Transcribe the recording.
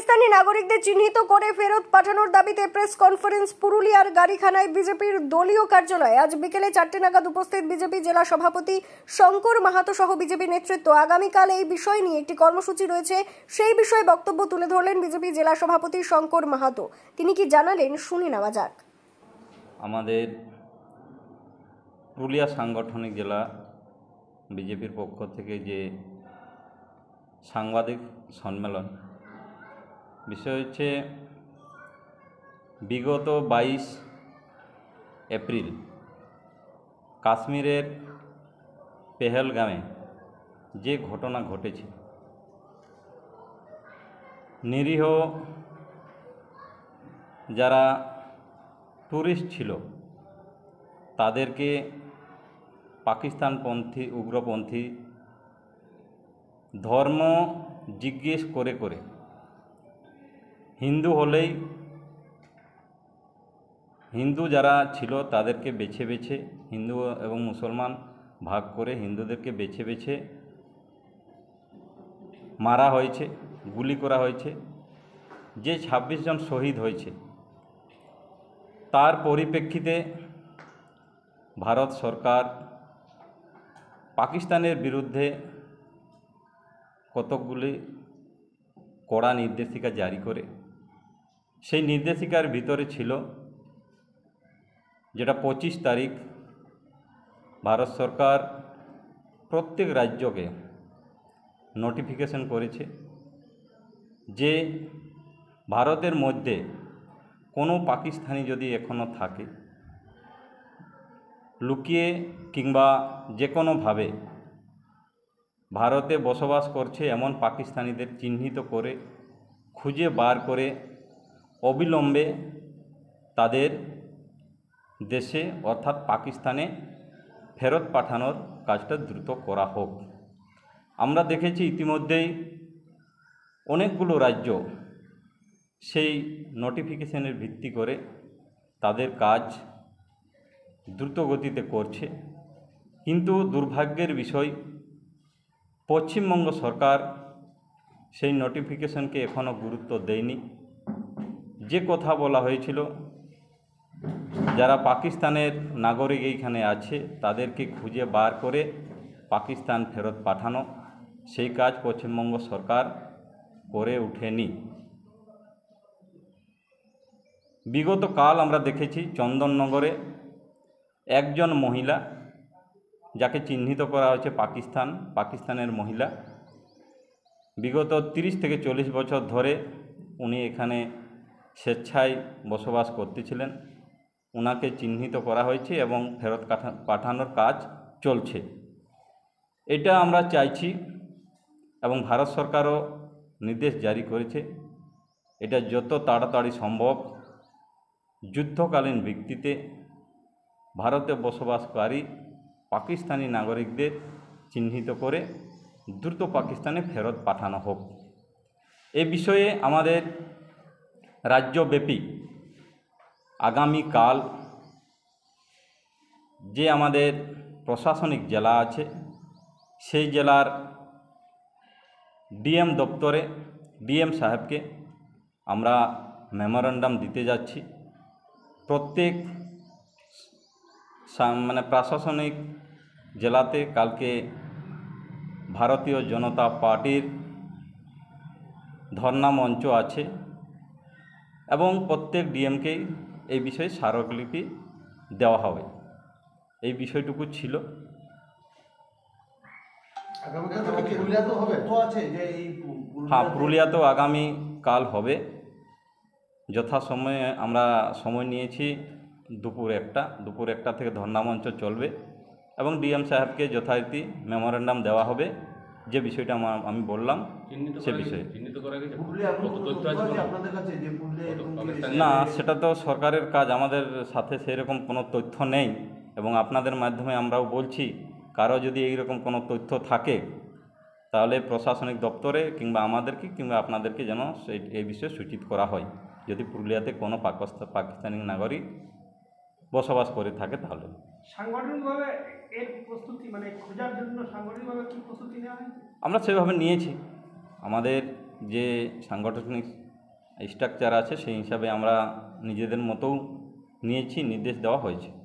পাকিস্তানি নাগরিকদের চিহ্নিত করে ফেরত পাঠানোর দাবিতে প্রেস কনফারেন্স পুরুলিয়ার গাড়িখানায় বিজেপির দলীয় কার্যালয়ে আজ বিকেলে 4টে নাগাদ উপস্থিত বিজেপি জেলা সভাপতি শঙ্কর মাহাতো সহ বিজেপি নেতৃত্ব। আগামীকাল এই বিষয় নিয়ে একটি কর্মসূচি রয়েছে, সেই বিষয়ে বক্তব্য তুলে ধরলেন বিজেপি জেলা সভাপতি শঙ্কর মাহাতো। তিনি কি জানালেন শুনে নেওয়া যাক। আমাদের পুরুলিয়া সাংগঠনিক জেলা বিজেপির পক্ষ থেকে যে সাংবাদিক সম্মেলন, বিষয় হচ্ছে বিগত 22 এপ্রিল কাশ্মীরের পেহেলগামে যে ঘটনা ঘটেছে, নিরীহ যারা টুরিস্ট ছিল তাদেরকে পাকিস্তানপন্থী উগ্রপন্থী ধর্ম জিজ্ঞেস করে করে হিন্দু যারা ছিল তাদেরকে বেছে বেছে, হিন্দু এবং মুসলমান ভাগ করে হিন্দুদেরকে বেছে বেছে মারা হয়েছে, গুলি করা হয়েছে। যে 26 জন শহীদ হয়েছে, তার পরিপ্রেক্ষিতে ভারত সরকার পাকিস্তানের বিরুদ্ধে কতকগুলি কড়া নির্দেশিকা জারি করে। সেই নির্দেশিকার ভিতরে ছিল যেটা 25 তারিখ ভারত সরকার প্রত্যেক রাজ্যকে নোটিফিকেশন করেছে যে ভারতের মধ্যে কোনো পাকিস্তানি যদি এখনও থাকে, লুকিয়ে কিংবা যে কোনোভাবে ভারতে বসবাস করছে এমন পাকিস্তানিদের চিহ্নিত করে খুঁজে বার করে অবিলম্বে তাদের দেশে অর্থাৎ পাকিস্তানে ফেরত পাঠানোর কাজটা দ্রুত করা হোক। আমরা দেখেছি ইতিমধ্যেই অনেকগুলো রাজ্য সেই নোটিফিকেশনের ভিত্তি করে তাদের কাজ দ্রুত গতিতে করছে, কিন্তু দুর্ভাগ্যের বিষয় পশ্চিমবঙ্গ সরকার সেই নোটিফিকেশনকে এখনও গুরুত্ব দেয়নি। যে কথা বলা হয়েছিল যারা পাকিস্তানের নাগরিক এইখানে আছে তাদেরকে খুঁজে বার করে পাকিস্তান ফেরত পাঠানো, সেই কাজ পশ্চিমবঙ্গ সরকার করে ওঠেনি। বিগত কাল আমরা দেখেছি চন্দননগরে একজন মহিলা, যাকে চিহ্নিত করা হয়েছে পাকিস্তানের মহিলা, বিগত 30 থেকে 40 বছর ধরে উনি এখানে স্বেচ্ছায় বসবাস করতেছিলেন। ওনাকে চিহ্নিত করা হয়েছে এবং ফেরত পাঠানোর কাজ চলছে। এটা আমরা চাইছি এবং ভারত সরকারও নির্দেশ জারি করেছে, এটা যত তাড়াতাড়ি সম্ভব যুদ্ধকালীন ভিত্তিতে ভারতে বসবাসকারী পাকিস্তানি নাগরিকদের চিহ্নিত করে দ্রুত পাকিস্তানে ফেরত পাঠানো হোক। এ বিষয়ে আমাদের রাজ্যব্যাপী আগামীকাল যে আমাদের প্রশাসনিক জেলা আছে সেই জেলার ডিএম দপ্তরে ডিএম সাহেবকে আমরা মেমোরেন্ডাম দিতে যাচ্ছি। প্রত্যেক প্রশাসনিক জেলাতে কালকে ভারতীয় জনতা পার্টির ধর্ণা মঞ্চ আছে এবং প্রত্যেক ডিএমকেই এই বিষয়ে স্মারকলিপি দেওয়া হবে। এই বিষয়টুকু ছিল। হ্যাঁ, পুরুলিয়াতেও আগামী কাল হবে। যথাসময়ে আমরা সময় নিয়েছি দুপুর 1টা থেকে ধর্ণা মঞ্চ চলবে এবং ডিএম সাহেবকে যথারীতি মেমোরেন্ডাম দেওয়া হবে যে বিষয়টা আমি বললাম সে বিষয়ে। না, সেটা তো সরকারের কাজ, আমাদের সাথে সেরকম কোনো তথ্য নেই এবং আপনাদের মাধ্যমে আমরাও বলছি, কারো যদি এইরকম কোনো তথ্য থাকে তাহলে প্রশাসনিক দপ্তরে কিংবা আমাদেরকে কিংবা আপনাদেরকে যেন এই বিষয়ে সূচিত করা হয়। যদি পুরুলিয়াতে কোনো পাকিস্তানি নাগরিক বসবাস করে থাকে তাহলে সাংগঠনিকভাবে এর প্রস্তুতি খোঁজার জন্য সাংগঠনিকভাবে কি প্রস্তুতি নেওয়া হয়েছে? আমরা সেভাবে নিয়েছি। আমাদের যে সাংগঠনিক স্ট্রাকচার আছে সেই হিসাবে আমরা নিজেদের মতোও নিয়েছি, নির্দেশ দেওয়া হয়েছে।